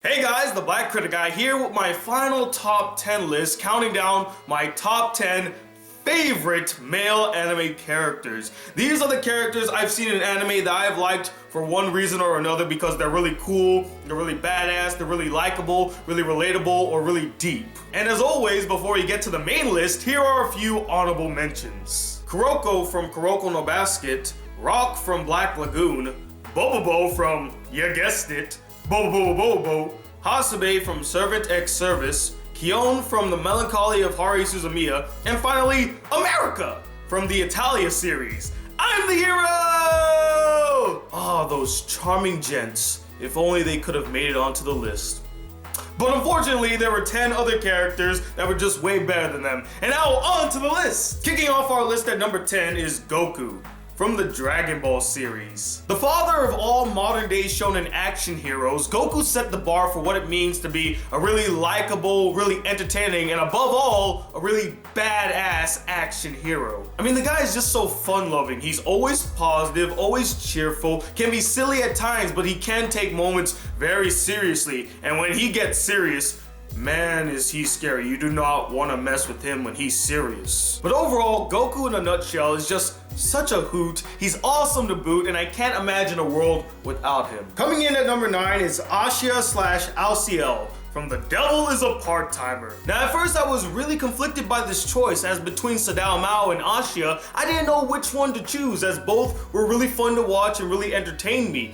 Hey guys, the Black Critic Guy here with my final top 10 list, counting down my top 10 favorite male anime characters. These are the characters I've seen in anime that I have liked for one reason or another because they're really cool, they're really badass, they're really likable, really relatable, or really deep. And as always, before we get to the main list, here are a few honorable mentions. Kuroko from Kuroko no Basket, Rock from Black Lagoon, Bobobo from, you guessed it, Bobobo-bobo-bobo, Hasebe from Servant X Service, Kion from The Melancholy of Haru Suzumiya, and finally, America from the Italia series. I'm the hero! Ah, those charming gents. If only they could have made it onto the list. But unfortunately, there were 10 other characters that were just way better than them. And now on to the list! Kicking off our list at number 10 is Goku from the Dragon Ball series. The father of all modern day shonen action heroes, Goku set the bar for what it means to be a really likable, really entertaining, and above all, a really badass action hero. I mean, the guy is just so fun-loving. He's always positive, always cheerful, can be silly at times, but he can take moments very seriously. And when he gets serious, man, is he scary. You do not want to mess with him when he's serious. But overall, Goku in a nutshell is just such a hoot. He's awesome to boot, and I can't imagine a world without him. Coming in at number 9 is Ashiya / Alciel from The Devil is a Part-Timer. Now at first I was really conflicted by this choice, as between Sadao Mao and Ashiya, I didn't know which one to choose, as both were really fun to watch and really entertained me.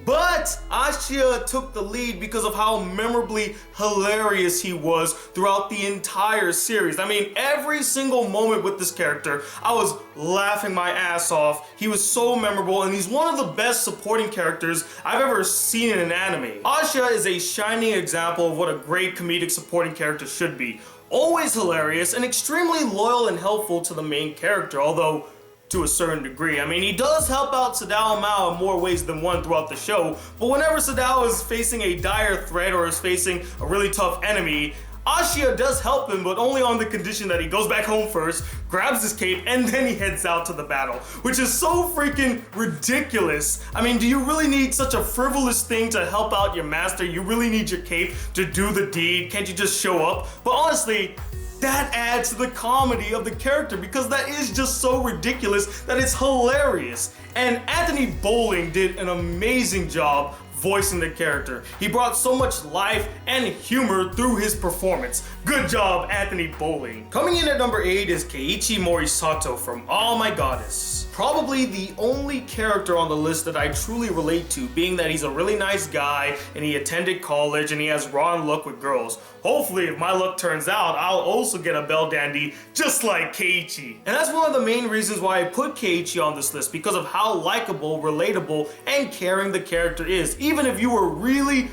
But Ashiya took the lead because of how memorably hilarious he was throughout the entire series. I mean, every single moment with this character, I was laughing my ass off. He was so memorable, and he's one of the best supporting characters I've ever seen in an anime. Ashiya is a shining example of what a great comedic supporting character should be. Always hilarious and extremely loyal and helpful to the main character, although to a certain degree. I mean, he does help out Sadao Mao in more ways than one throughout the show, but whenever Sadao is facing a dire threat or is facing a really tough enemy, Ashiya does help him, but only on the condition that he goes back home first, grabs his cape, and then he heads out to the battle, which is so freaking ridiculous. I mean, do you really need such a frivolous thing to help out your master? You really need your cape to do the deed? Can't you just show up? But honestly, that adds to the comedy of the character because that is just so ridiculous that it's hilarious. And Anthony Bowling did an amazing job voicing the character. He brought so much life and humor through his performance. Good job, Anthony Bowling. Coming in at number 8 is Keiichi Morisato from Oh My Goddess. Probably the only character on the list that I truly relate to, being that he's a really nice guy and he attended college and he has raw luck with girls. Hopefully, if my luck turns out, I'll also get a belle dandy just like Keiichi. And that's one of the main reasons why I put Keiichi on this list, because of how likable, relatable, and caring the character is. Even if you were really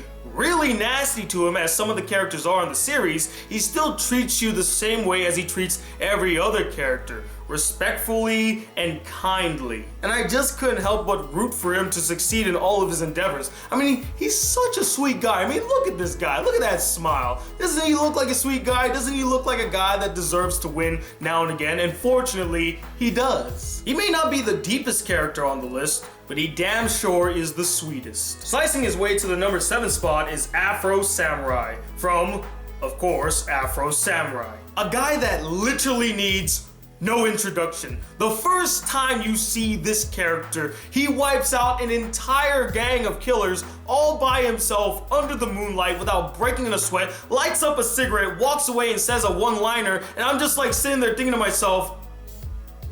nasty to him, as some of the characters are in the series, he still treats you the same way as he treats every other character. Respectfully and kindly. And I just couldn't help but root for him to succeed in all of his endeavors. I mean, he's such a sweet guy. I mean, look at this guy. Look at that smile. Doesn't he look like a sweet guy? Doesn't he look like a guy that deserves to win now and again? And fortunately, he does. He may not be the deepest character on the list, but he damn sure is the sweetest. Slicing his way to the number 7 spot is Afro Samurai from, of course, Afro Samurai. A guy that literally needs no introduction. The first time you see this character, he wipes out an entire gang of killers all by himself under the moonlight without breaking in a sweat, lights up a cigarette, walks away and says a one-liner, and I'm just like sitting there thinking to myself,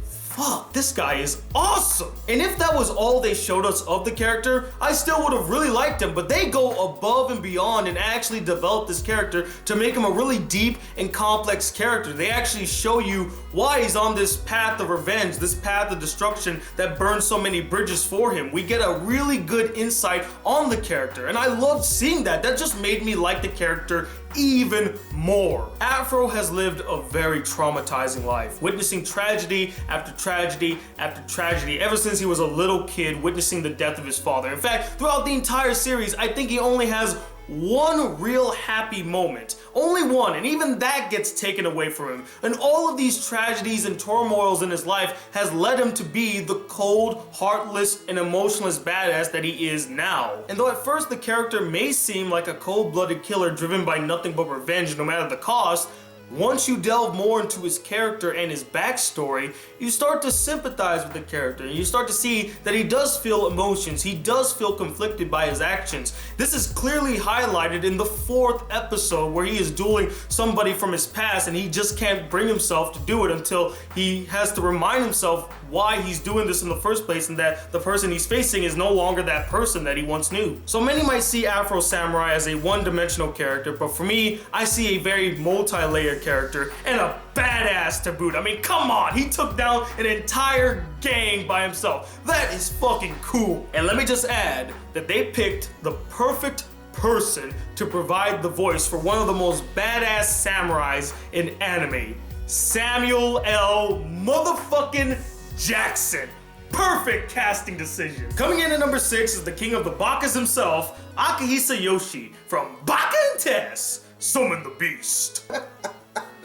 fuck, this guy is awesome. And if that was all they showed us of the character, I still would have really liked him, but they go above and beyond and actually develop this character to make him a really deep and complex character. They actually show you why he's on this path of revenge, this path of destruction that burns so many bridges for him. We get a really good insight on the character, and I loved seeing that. That just made me like the character even more. Afro has lived a very traumatizing life, witnessing tragedy after tragedy after tragedy ever since he was a little kid, witnessing the death of his father. In fact, throughout the entire series, I think he only has one real happy moment. Only one, and even that gets taken away from him. And all of these tragedies and turmoils in his life has led him to be the cold, heartless, and emotionless badass that he is now. And though at first the character may seem like a cold-blooded killer driven by nothing but revenge no matter the cost, once you delve more into his character and his backstory, you start to sympathize with the character and you start to see that he does feel emotions, he does feel conflicted by his actions. This is clearly highlighted in the 4th episode where he is dueling somebody from his past and he just can't bring himself to do it until he has to remind himself why he's doing this in the first place and that the person he's facing is no longer that person that he once knew. So many might see Afro Samurai as a one-dimensional character, but for me, I see a very multi-layered character and a badass to boot. I mean, come on, he took down an entire gang by himself. That is fucking cool. And let me just add that they picked the perfect person to provide the voice for one of the most badass samurais in anime, Samuel L. motherfucking Jackson. Perfect casting decision. Coming in at number 6 is the king of the Bakas himself, Akihisa Yoshi from Baka and Tess, Summon the Beast.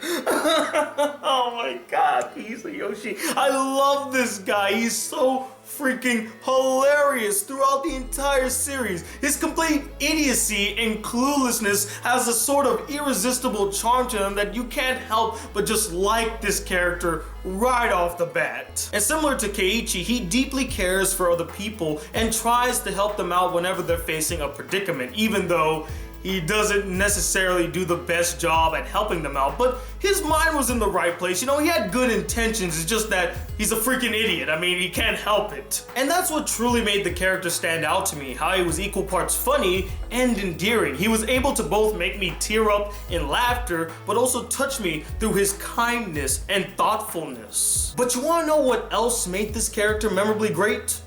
Oh my god, Akihisa Yoshi. I love this guy. He's so freaking hilarious throughout the entire series. His complete idiocy and cluelessness has a sort of irresistible charm to him that you can't help but just like this character right off the bat. And similar to Keiichi, he deeply cares for other people and tries to help them out whenever they're facing a predicament, even though he doesn't necessarily do the best job at helping them out, but his mind was in the right place. You know, he had good intentions, it's just that he's a freaking idiot. I mean, he can't help it. And that's what truly made the character stand out to me, how he was equal parts funny and endearing. He was able to both make me tear up in laughter, but also touch me through his kindness and thoughtfulness. But you wanna know what else made this character memorably great?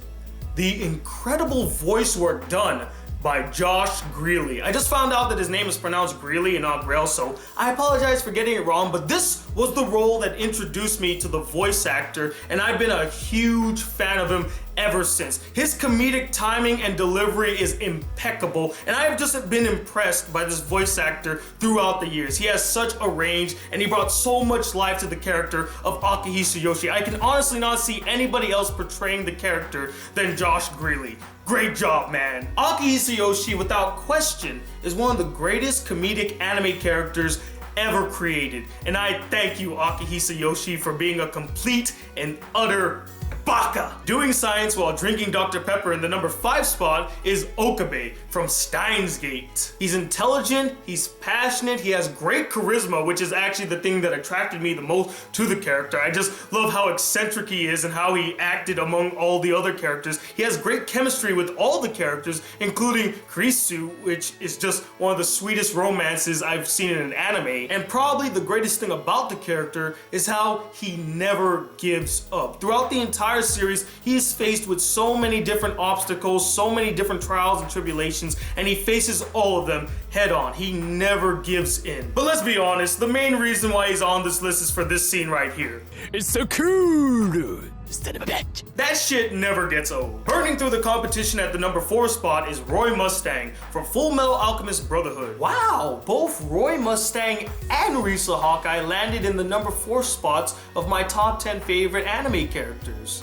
The incredible voice work done by Josh Greeley. I just found out that his name is pronounced Greeley and not Grail, so I apologize for getting it wrong, but this was the role that introduced me to the voice actor, and I've been a huge fan of him ever since. His comedic timing and delivery is impeccable, and I have just been impressed by this voice actor throughout the years. He has such a range, and he brought so much life to the character of Akihisa Yoshi. I can honestly not see anybody else portraying the character than Josh Greeley. Great job, man. Akihisa Yoshi, without question, is one of the greatest comedic anime characters ever created. And I thank you, Akihisa Yoshi, for being a complete and utter baka. Doing science while drinking Dr. Pepper in the number 5 spot is Okabe from Steins Gate. He's intelligent, he's passionate, he has great charisma, which is actually the thing that attracted me the most to the character. I just love how eccentric he is and how he acted among all the other characters. He has great chemistry with all the characters, including Krisu, which is just one of the sweetest romances I've seen in an anime. And probably the greatest thing about the character is how he never gives up. Throughout the entire series, he is faced with so many different obstacles, so many different trials and tribulations, and he faces all of them head on. He never gives in. But let's be honest, the main reason why he's on this list is for this scene right here. It's so cool, son of a bitch. That shit never gets old. Burning through the competition at the number 4 spot is Roy Mustang from Full Metal Alchemist Brotherhood. Wow, both Roy Mustang and Risa Hawkeye landed in the number 4 spots of my top 10 favorite anime characters.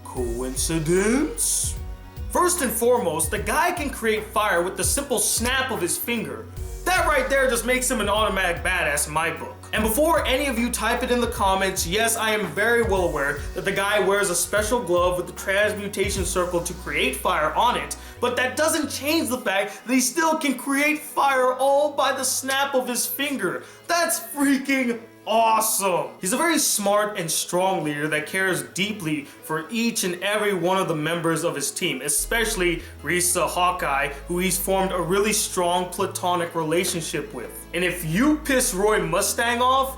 Coincidence? First and foremost, the guy can create fire with the simple snap of his finger. That right there just makes him an automatic badass in my book. And before any of you type it in the comments, yes, I am very well aware that the guy wears a special glove with the transmutation circle to create fire on it, but that doesn't change the fact that he still can create fire all by the snap of his finger. That's freaking awesome. He's a very smart and strong leader that cares deeply for each and every one of the members of his team, especially Risa Hawkeye, who he's formed a really strong platonic relationship with. And if you piss Roy Mustang off,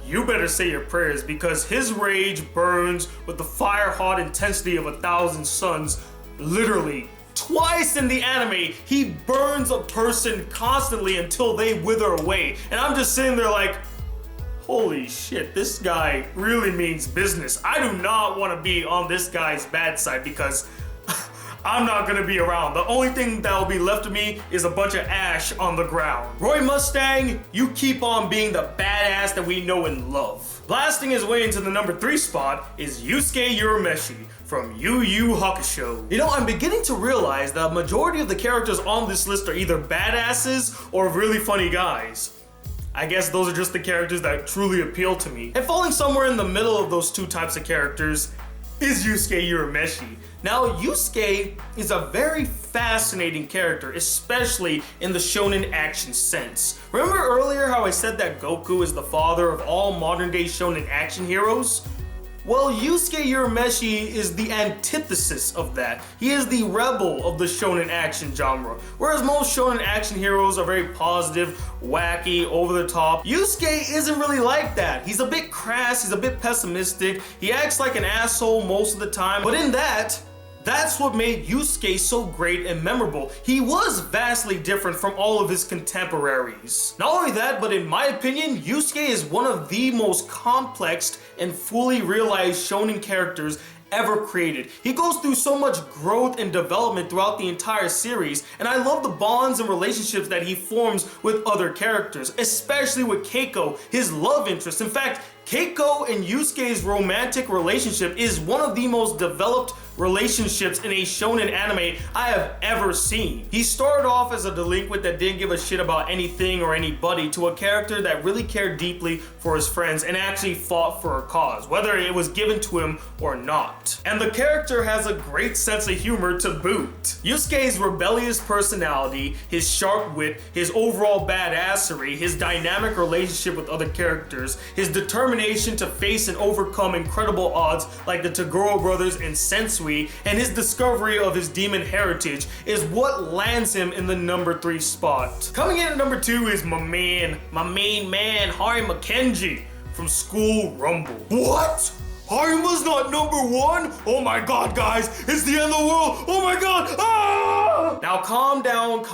you better say your prayers, because his rage burns with the fire-hot intensity of 1,000 suns. Literally, twice in the anime, he burns a person constantly until they wither away. And I'm just sitting there like, holy shit, this guy really means business. I do not want to be on this guy's bad side, because I'm not gonna be around. The only thing that'll be left of me is a bunch of ash on the ground. Roy Mustang, you keep on being the badass that we know and love. Blasting his way into the number 3 spot is Yusuke Urameshi from Yu Hakusho. You know, I'm beginning to realize that a majority of the characters on this list are either badasses or really funny guys. I guess those are just the characters that truly appeal to me. And falling somewhere in the middle of those two types of characters is Yusuke Urameshi. Now, Yusuke is a very fascinating character, especially in the shonen action sense. Remember earlier how I said that Goku is the father of all modern day shonen action heroes? Well, Yusuke Urameshi is the antithesis of that. He is the rebel of the shonen action genre. Whereas most shonen action heroes are very positive, wacky, over the top, Yusuke isn't really like that. He's a bit crass, he's a bit pessimistic, he acts like an asshole most of the time, but in that's what made Yusuke so great and memorable. He was vastly different from all of his contemporaries. Not only that, but in my opinion, Yusuke is one of the most complex and fully realized shonen characters ever created. He goes through so much growth and development throughout the entire series, and I love the bonds and relationships that he forms with other characters, especially with Keiko, his love interest. In fact, Keiko and Yusuke's romantic relationship is one of the most developed relationships in a shonen anime I have ever seen. He started off as a delinquent that didn't give a shit about anything or anybody to a character that really cared deeply for his friends and actually fought for a cause, whether it was given to him or not. And the character has a great sense of humor to boot. Yusuke's rebellious personality, his sharp wit, his overall badassery, his dynamic relationship with other characters, his determination to face and overcome incredible odds like the Toguro brothers and Sensui, and his discovery of his demon heritage is what lands him in the number 3 spot. Coming in at number 2 is my main man, Harima Kenji from School Rumble. What? Harima's not number 1? Oh my god, guys, it's the end of the world. Oh my god. Ah! Now calm down.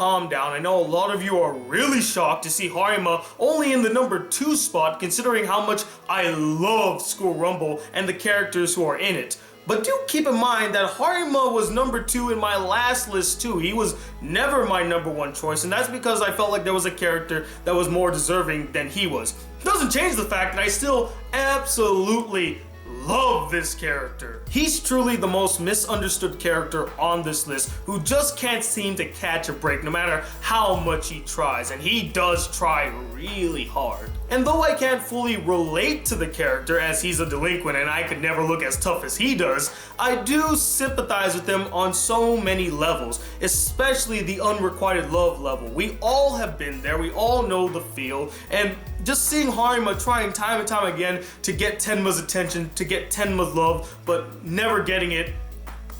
I know a lot of you are really shocked to see Harima only in the number 2 spot, considering how much I love School Rumble and the characters who are in it. But do keep in mind that Harima was number 2 in my last list too. He was never my number 1 choice, and that's because I felt like there was a character that was more deserving than he was. It doesn't change the fact that I still absolutely love this character. He's truly the most misunderstood character on this list who just can't seem to catch a break no matter how much he tries, and he does try really hard. And though I can't fully relate to the character as he's a delinquent and I could never look as tough as he does, I do sympathize with him on so many levels, especially the unrequited love level. We all have been there, we all know the feel, and just seeing Harima trying time and time again to get Tenma's attention, to get Tenma's love, but never getting it,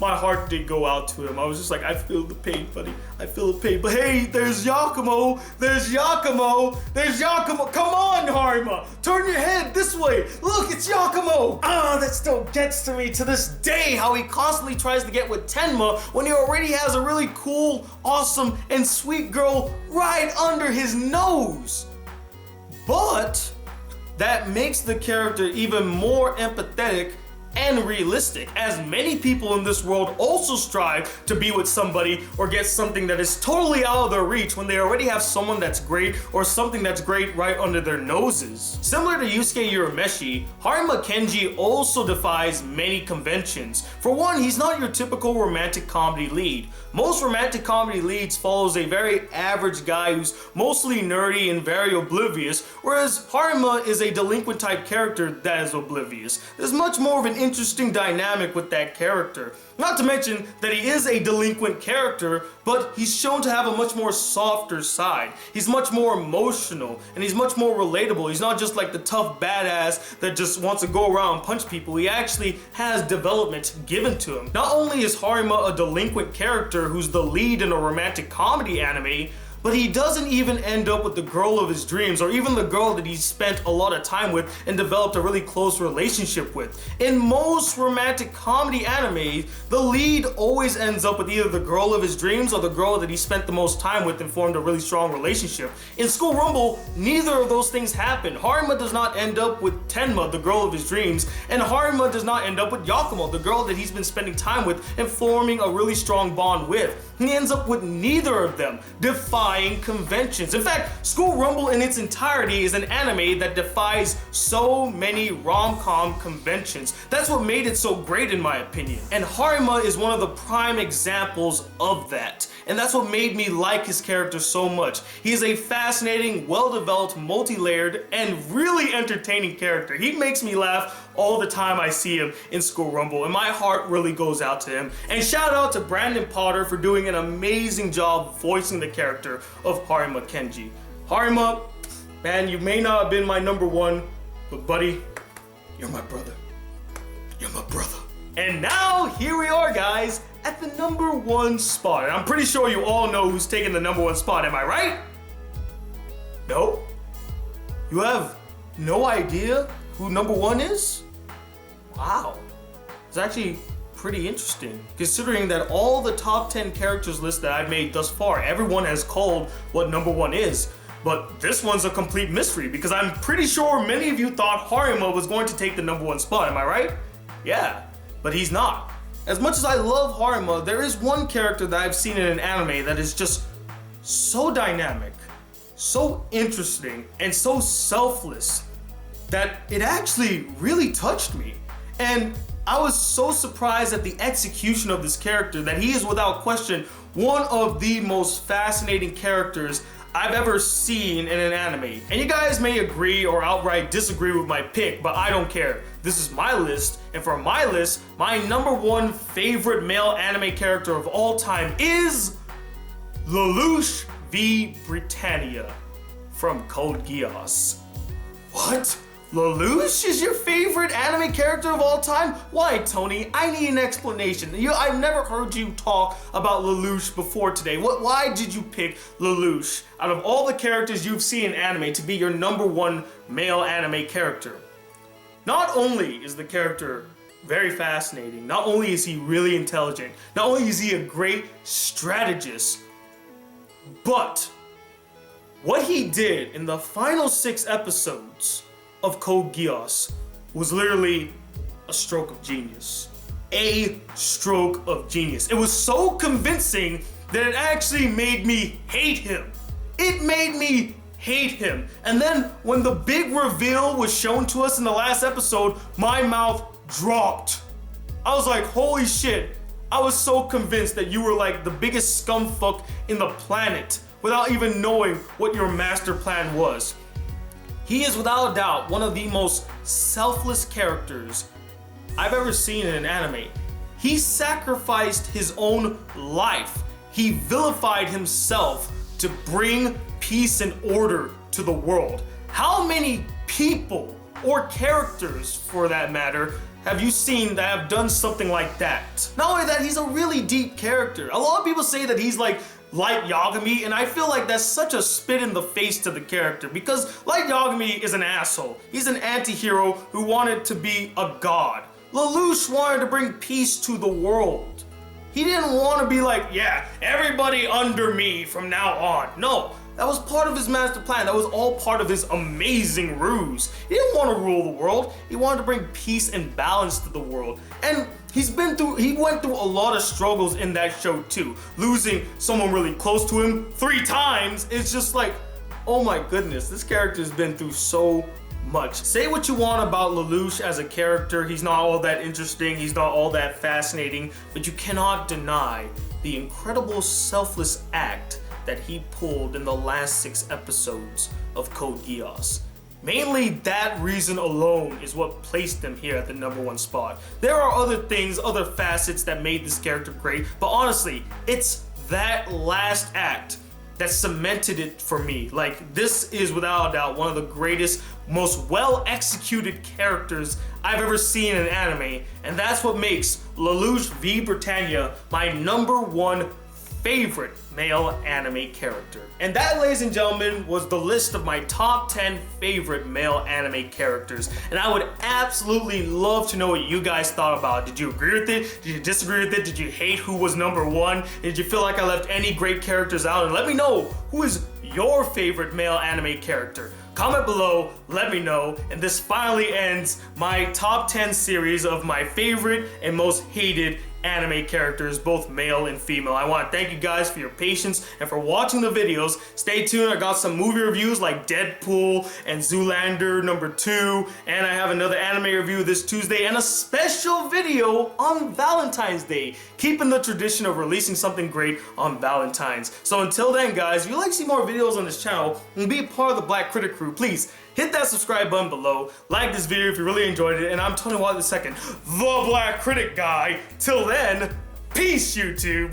my heart did go out to him. I was just like, I feel the pain, buddy. I feel the pain. But hey, there's Yakumo. There's Yakumo. Come on, Harima. Turn your head this way. Look, it's Yakumo. That still gets to me to this day, how he constantly tries to get with Tenma when he already has a really cool, awesome, and sweet girl right under his nose. But that makes the character even more empathetic and realistic, as many people in this world also strive to be with somebody or get something that is totally out of their reach when they already have someone that's great or something that's great right under their noses. Similar to Yusuke Urameshi, Harima Kenji also defies many conventions. For one, he's not your typical romantic comedy lead. Most romantic comedy leads follows a very average guy who's mostly nerdy and very oblivious, whereas Harima is a delinquent type character that is oblivious. There's much more of an interesting dynamic with that character. Not to mention that he is a delinquent character, but he's shown to have a much more softer side. He's much more emotional, and he's much more relatable. He's not just like the tough badass that just wants to go around and punch people. He actually has development given to him. Not only is Harima a delinquent character who's the lead in a romantic comedy anime, but he doesn't even end up with the girl of his dreams, or even the girl that he spent a lot of time with and developed a really close relationship with. In most romantic comedy anime, the lead always ends up with either the girl of his dreams or the girl that he spent the most time with and formed a really strong relationship. In School Rumble, neither of those things happen. Harima does not end up with Tenma, the girl of his dreams, and Harima does not end up with Yakumo, the girl that he's been spending time with and forming a really strong bond with. He ends up with neither of them, defying conventions. In fact, School Rumble in its entirety is an anime that defies so many rom-com conventions. That's what made it so great in my opinion. And Harima is one of the prime examples of that. And that's what made me like his character so much. He is a fascinating, well-developed, multi-layered, and really entertaining character. He makes me laugh all the time I see him in School Rumble, and my heart really goes out to him. And shout out to Brandon Potter for doing an amazing job voicing the character of Harima Kenji. Harima, man, you may not have been my number one, but buddy, you're my brother. You're my brother. And now, here we are, guys, at the number one spot. And I'm pretty sure you all know who's taking the number one spot, am I right? No? You have no idea who number one is? Wow. It's actually pretty interesting, considering that all the top 10 characters list that I've made thus far, everyone has called what number one is. But this one's a complete mystery, because I'm pretty sure many of you thought Harima was going to take the number one spot, am I right? Yeah, but he's not. As much as I love Harima, there is one character that I've seen in an anime that is just so dynamic, so interesting, and so selfless that it actually really touched me. And I was so surprised at the execution of this character that he is without question one of the most fascinating characters I've ever seen in an anime. And you guys may agree or outright disagree with my pick, but I don't care. This is my list, and for my list, my number one favorite male anime character of all time is Lelouch v Britannia from Code Geass. What? Lelouch is your favorite anime character of all time? Why, Tony? I need an explanation. I've never heard you talk about Lelouch before today. Why did you pick Lelouch out of all the characters you've seen in anime to be your number one male anime character? Not only is the character very fascinating, not only is he really intelligent, not only is he a great strategist, but what he did in the final 6 episodes of Code Geass was literally a stroke of genius. A stroke of genius. It was so convincing that it actually made me hate him. It made me hate him. And then when the big reveal was shown to us in the last episode, my mouth dropped. I was like, holy shit. I was so convinced that you were like the biggest scumfuck in the planet without even knowing what your master plan was. He is without a doubt one of the most selfless characters I've ever seen in an anime. He sacrificed his own life. He vilified himself to bring peace and order to the world. How many people, or characters for that matter, have you seen that have done something like that? Not only that, he's a really deep character. A lot of people say that he's like Light Yagami, and I feel like that's such a spit in the face to the character, because Light Yagami is an asshole. He's an anti-hero who wanted to be a god. Lelouch wanted to bring peace to the world. He didn't want to be like, yeah, everybody under me from now on. No, that was part of his master plan. That was all part of his amazing ruse. He didn't want to rule the world. He wanted to bring peace and balance to the world. And he went through a lot of struggles in that show too. Losing someone really close to him 3 times. It's just like, oh my goodness, this character's been through so much. Say what you want about Lelouch as a character. He's not all that interesting. He's not all that fascinating. But you cannot deny the incredible selfless act that he pulled in the last 6 episodes of Code Geass. Mainly that reason alone is what placed him here at the number one spot. There are other things, other facets that made this character great, but honestly, it's that last act that cemented it for me. Like, this is without a doubt one of the greatest, most well-executed characters I've ever seen in anime, and that's what makes Lelouch v Britannia my number one favorite male anime character. And that, ladies and gentlemen, was the list of my top 10 favorite male anime characters. And I would absolutely love to know what you guys thought about it. Did you agree with it? Did you disagree with it? Did you hate who was number one? Did you feel like I left any great characters out? And let me know, who is your favorite male anime character? Comment below, let me know, and this finally ends my top 10 series of my favorite and most hated anime characters, both male and female. I want to thank you guys for your patience and for watching the videos. Stay tuned, I got some movie reviews like Deadpool and Zoolander #2, and I have another anime review this Tuesday and a special video on Valentine's Day, keeping the tradition of releasing something great on Valentine's. So until then, guys, if you'd like to see more videos on this channel and be a part of the Black Critic crew, please hit that subscribe button below, like this video if you really enjoyed it, and I'm Tony Watt II, the Black Critic Guy. Till then, peace, YouTube.